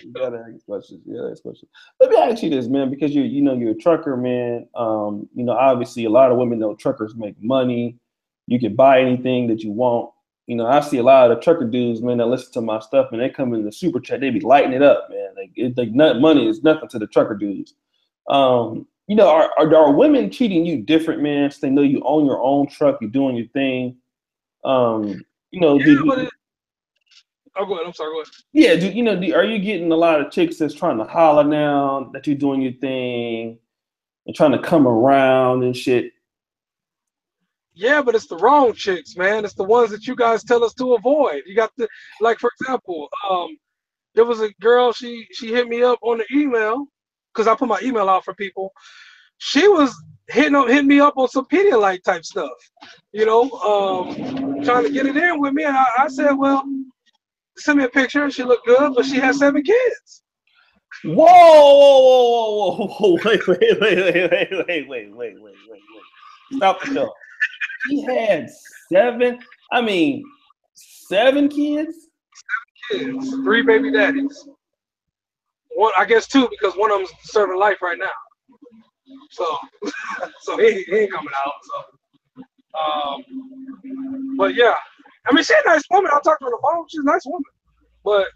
You gotta ask questions. Let me ask you this, man, because you're a trucker, man. You know, obviously a lot of women know truckers make money. You can buy anything that you want. You know, I see a lot of the trucker dudes, man, that listen to my stuff, and they come in the super chat, they be lighting it up, man. Money is nothing to the trucker dudes. You know, are women treating you different, man? So they know you own your own truck, you're doing your thing. You know, go ahead. I'm sorry, go ahead. Yeah, are you getting a lot of chicks that's trying to holler now that you're doing your thing and trying to come around and shit? Yeah, but it's the wrong chicks, man. It's the ones that you guys tell us to avoid. You got to, like, for example, there was a girl, she hit me up on the email, because I put my email out for people. She was hitting me up on some Pedialyte type stuff, you know, trying to get it in with me. And I said, well, send me a picture. She looked good, but she had 7 kids. Whoa, whoa, whoa, whoa, whoa, wait. Stop the show. He had seven kids? Kids, 3 baby daddies. One, I guess 2 because one of them's serving life right now. So, so he ain't coming out. So, but yeah, I mean, she's a nice woman. I'll talk to her on the phone. She's a nice woman. But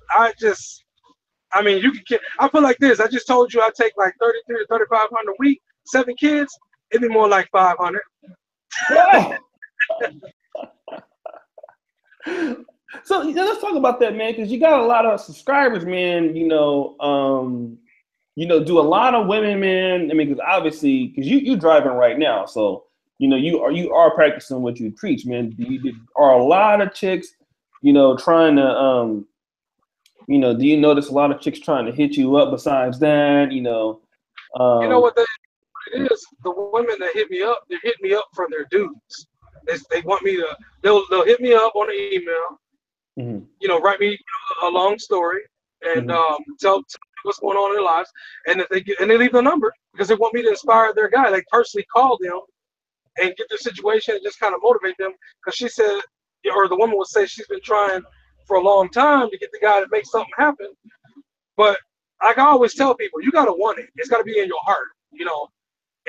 I mean, you can get. I feel like this. I just told you I take like 33 to 3,500 a week, 7 kids. It'd be more like 500. Yeah. So let's talk about that, man, because you got a lot of subscribers, man. Do a lot of women, man. I mean, because obviously, because you driving right now, so you are practicing what you preach, man. Are a lot of chicks, trying to do you notice a lot of chicks trying to hit you up? Besides that, You know what it is? The women that hit me up, they hit me up for their dudes. They want me to. They'll hit me up on an email. Mm-hmm. Write me a long story and tell me what's going on in their lives, and if they leave the number because they want me to inspire their guy. They personally call them and get their situation and just kind of motivate them. Because she said, or the woman would say, she's been trying for a long time to get the guy to make something happen. But like I always tell people, you gotta want it. It's gotta be in your heart,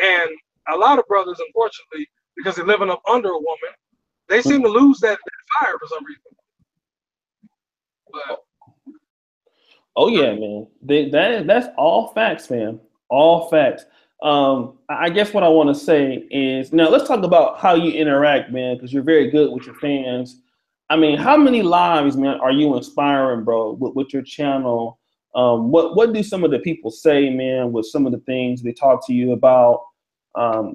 And a lot of brothers, unfortunately, because they're living up under a woman, they seem to lose that fire for some reason. But, oh yeah, man. That's all facts, fam. All facts. I guess what I want to say is now let's talk about how you interact, man, because you're very good with your fans. I mean, how many lives, man, are you inspiring, bro, with your channel? What do some of the people say, man, with some of the things they talk to you about? Well,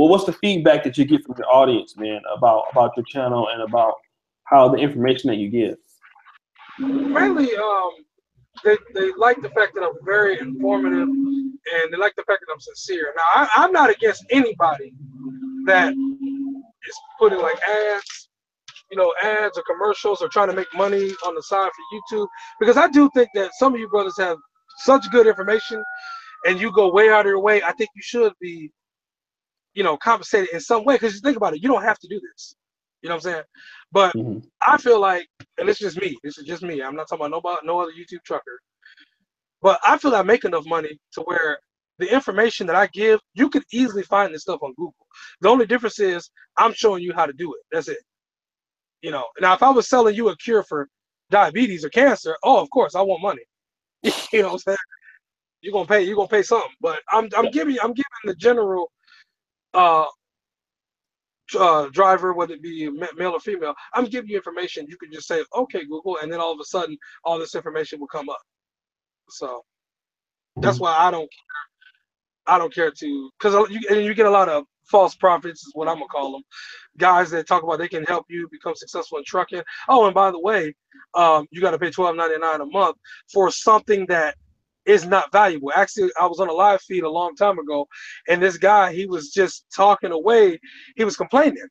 what's the feedback that you get from your audience, man, about your channel and about how the information that you give? mainly, they like the fact that I'm very informative, and they like the fact that I'm sincere. Now, I'm not against anybody that is putting like ads or commercials or trying to make money on the side for YouTube, because I do think that some of you brothers have such good information and you go way out of your way. I think you should be, compensated in some way, because you think about it, you don't have to do this. You know what I'm saying? But I feel like, and it's just me. This is just me. I'm not talking about no other YouTube trucker. But I feel I make enough money to where the information that I give, you could easily find this stuff on Google. The only difference is I'm showing you how to do it. That's it. Now if I was selling you a cure for diabetes or cancer, oh, of course I want money. You know what I'm saying? You're gonna pay something. But I'm giving the general driver, whether it be male or female, I'm giving you information. You can just say, okay, Google, and then all of a sudden, all this information will come up. So that's why I don't care to, because you get a lot of false prophets, is what I'm gonna call them, guys that talk about they can help you become successful in trucking. Oh, and by the way, you got to pay $12.99 a month for something that is not valuable. Actually, I was on a live feed a long time ago, and this guy, he was just talking away. He was complaining.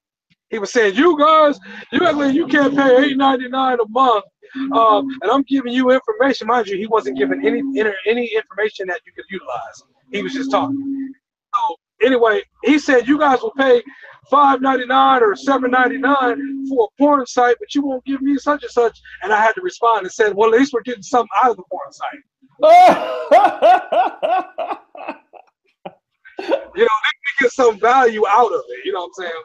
He was saying, "You guys, you can't pay $8.99 a month, and I'm giving you information." Mind you, he wasn't giving any information that you could utilize. He was just talking. So anyway, he said, "You guys will pay $5.99 or $7.99 for a porn site, but you won't give me such and such." And I had to respond and said, "Well, at least we're getting something out of the porn site." They get some value out of it. You know what I'm saying?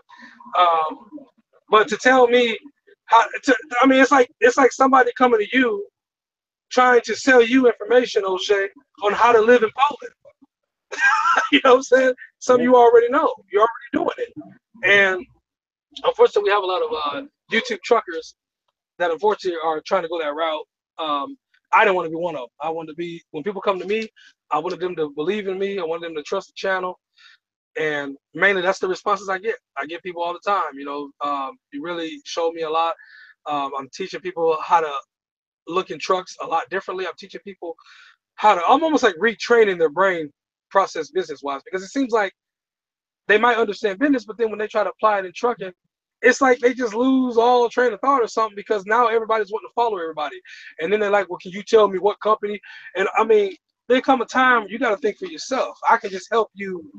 But to tell me it's like somebody coming to you trying to sell you information, O'Shea, on how to live in Poland. You know what I'm saying? Some of you already know. You're already doing it. And unfortunately, we have a lot of YouTube truckers that unfortunately are trying to go that route. I didn't want to be one of them. I wanted to be, when people come to me, I wanted them to believe in me. I wanted them to trust the channel. And mainly that's the responses I get. I get people all the time, you really showed me a lot. I'm teaching people how to look in trucks a lot differently. I'm teaching people I'm almost like retraining their brain process business-wise, because it seems like they might understand business, but then when they try to apply it in trucking, it's like they just lose all train of thought or something because now everybody's wanting to follow everybody. And then they're like, well, can you tell me what company? And I mean, there come a time you got to think for yourself. I can just help you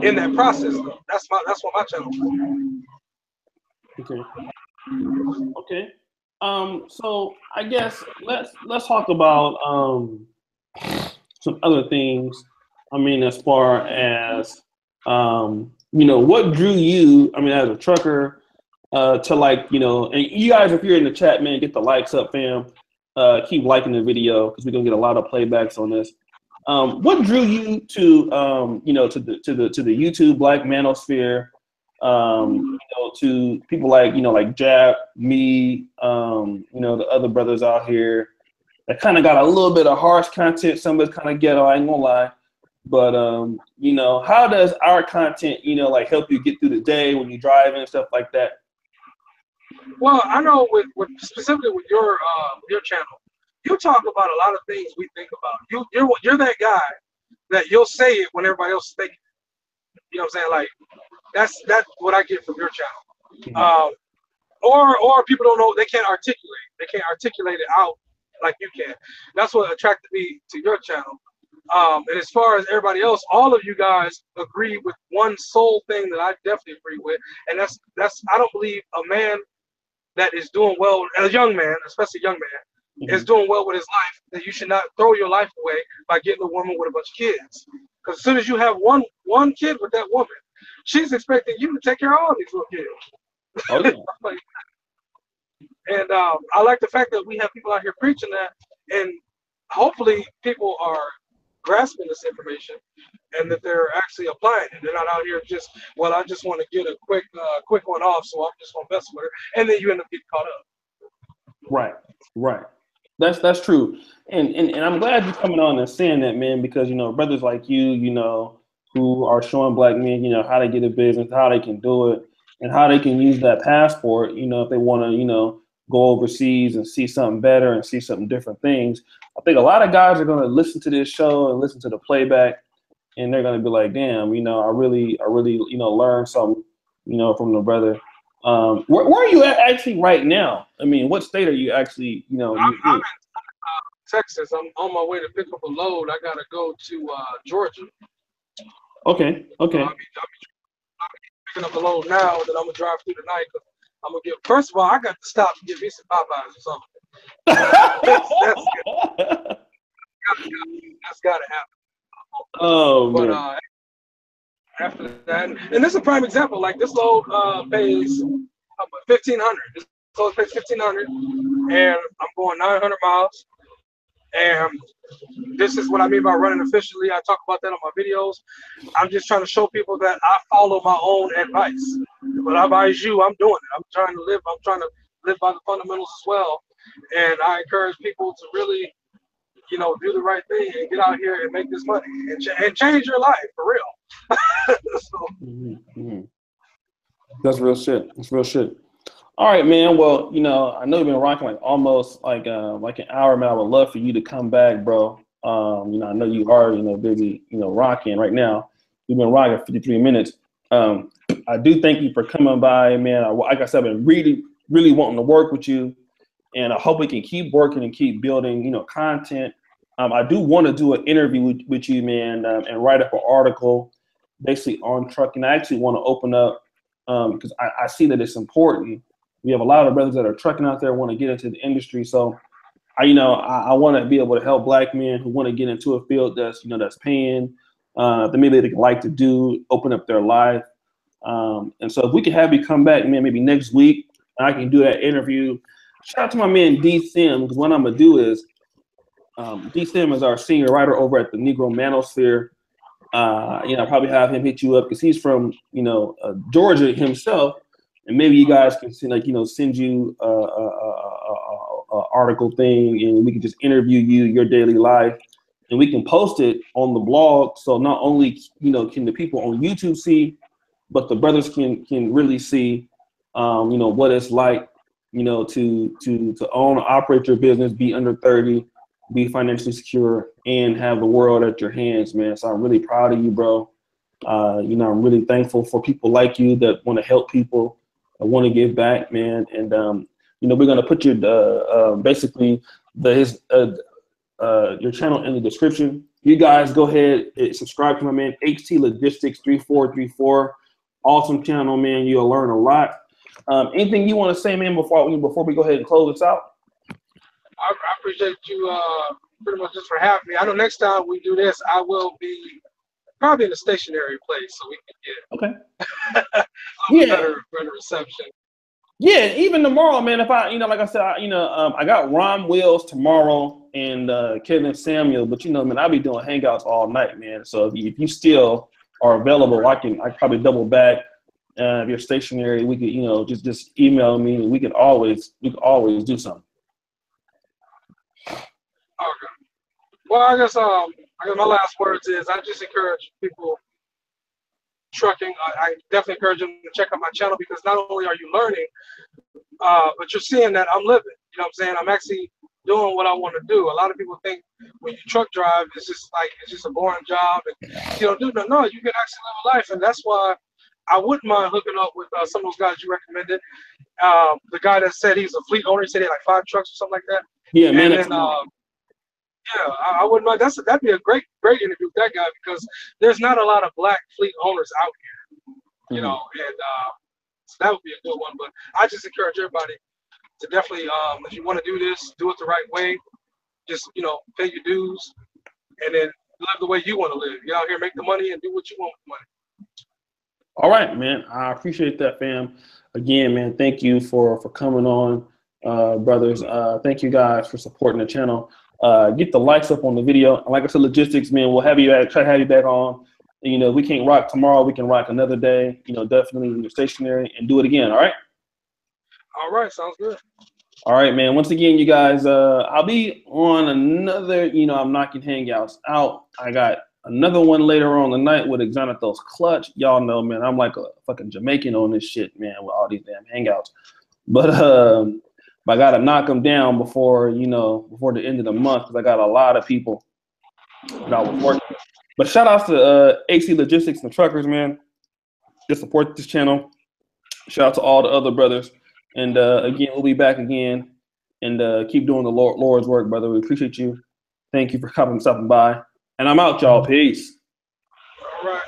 in that process. That's what my channel is. Okay. Okay. So I guess let's talk about some other things. I mean, as far as what drew you, I mean, as a trucker, to like, and you guys, if you're in the chat, man, get the likes up, fam. Keep liking the video because we're gonna get a lot of playbacks on this. What drew you to to the YouTube Black Manosphere? To people like like Jab, me, the other brothers out here that kind of got a little bit of harsh content. Some of it's kind of ghetto, I ain't gonna lie. But how does our content, like help you get through the day when you drive and stuff like that? Well, I know with specifically with your channel, you talk about a lot of things we think about. You're that guy that you'll say it when everybody else is thinking. You know what I'm saying? Like that's what I get from your channel. Mm-hmm. Or people don't know, they can't articulate. They can't articulate it out like you can. That's what attracted me to your channel. And as far as everybody else, all of you guys agree with one sole thing that I definitely agree with, and that's I don't believe a man that is doing well, a young man, especially a young man, Mm-hmm. is doing well with his life, that you should not throw your life away by getting a woman with a bunch of kids. Because as soon as you have one kid with that woman, she's expecting you to take care of all these little kids. Oh, yeah. And I like the fact that we have people out here preaching that, and hopefully people are grasping this information and that they're actually applying it. They're not out here just, well, I just want to get a quick one off, so I'm just gonna mess with her, and then you end up getting caught up. Right. That's true. And I'm glad you're coming on and saying that, man, because brothers like you, who are showing black men, how to get a business, how they can do it, and how they can use that passport, if they want to, go overseas and see something better and see something different things. I think a lot of guys are going to listen to this show and listen to the playback, and they're going to be like, damn, I really, learned something, from the brother. Where are you at actually right now? I mean, what state are you actually, I'm in Texas. I'm on my way to pick up a load. I got to go to Georgia. Okay. So I'll be picking up a load now, and then I'm going to drive through the night. I'm gonna get. First of all, I got to stop and get me some Popeyes or something. That's gotta happen. Oh, but man. After that, and this is a prime example. Like this load pays $1,500. This load pays $1,500, and I'm going 900 miles. And this is what I mean by running efficiently. I talk about that on my videos. I'm just trying to show people that I follow my own advice. But I advise you, I'm doing it. I'm trying to live by the fundamentals as well. And I encourage people to really, do the right thing and get out here and make this money and change your life for real. So. That's real shit. That's real shit. All right, man. Well, I know you've been rocking like almost like an hour, man. I would love for you to come back, bro. I know you are, busy, rocking right now. You've been rocking 53 minutes. I do thank you for coming by, man. Like I said, I've been really, really wanting to work with you, and I hope we can keep working and keep building, content. I do want to do an interview with you, man, and write up an article basically on trucking. I actually want to open up because I see that it's important. We have a lot of brothers that are trucking out there, want to get into the industry. So I want to be able to help black men who want to get into a field that's, that's paying, that maybe they like to do, open up their life. And so if we can have you come back, man, maybe next week, and I can do that interview. Shout out to my man D Sim, because what I'm gonna do is D Sim is our senior writer over at the Negro Manosphere. I'll probably have him hit you up because he's from Georgia himself, and maybe you guys can send you a article thing, and we can just interview you, your daily life, and we can post it on the blog. So not only can the people on YouTube see, but the brothers can really see what it's like to own and operate your business, be under 30, be financially secure, and have the world at your hands, man. So I'm really proud of you, bro. I'm really thankful for people like you that want to help people want to give back, man. And you know, we're gonna put your basically your channel in the description. You guys go ahead and subscribe to my man HT Logistics3434. Awesome channel, man. You'll learn a lot. Anything you want to say, man, before we go ahead and close this out? I appreciate you pretty much just for having me. I know next time we do this, I will be probably in a stationary place so we can get better reception. Yeah, even tomorrow, man. If I, like I said, I got Ron Wills tomorrow and Kevin Samuel, but man, I'll be doing hangouts all night, man. So if you still are available, I probably double back. If you're stationary, we could, just email me, and we could always do something. Okay. Well, I guess my last words is I just encourage people trucking. I definitely encourage them to check out my channel, because not only are you learning, but you're seeing that I'm living. You know what I'm saying? I'm actually doing what I want to do. A lot of people think when you truck drive, it's just a boring job, and you don't do no. No, you can actually live a life, and that's why I wouldn't mind hooking up with some of those guys you recommended. The guy that said he's a fleet owner, he said he had like 5 trucks or something like that. Yeah, man. And then, I wouldn't mind. That'd be a great interview with that guy, because there's not a lot of black fleet owners out here, you know, and so that would be a good one. But I just encourage everybody to definitely, if you want to do this, do it the right way. Just pay your dues, and then live the way you want to live. Get out here, make the money, and do what you want with money. All right, man. I appreciate that, fam. Again, man, thank you for coming on, brothers. Thank you guys for supporting the channel. Get the likes up on the video. And like I said, logistics, man, we'll try to have you back on. We can't rock tomorrow. We can rock another day. Definitely when you're stationary, and do it again. All right. All right. Sounds good. All right, man. Once again, you guys, I'll be on another, I'm knocking hangouts out. I got another one later on the night with Exonatos Clutch. Y'all know, man, I'm like a fucking Jamaican on this shit, man, with all these damn hangouts. But I got to knock them down before the end of the month, because I got a lot of people that I was working with. But shout out to HT Logistics and Truckers, man. Just support this channel. Shout out to all the other brothers. And again, we'll be back again, and keep doing the Lord's work, brother. We appreciate you. Thank you for coming, stopping by. And I'm out, y'all. Peace. All right.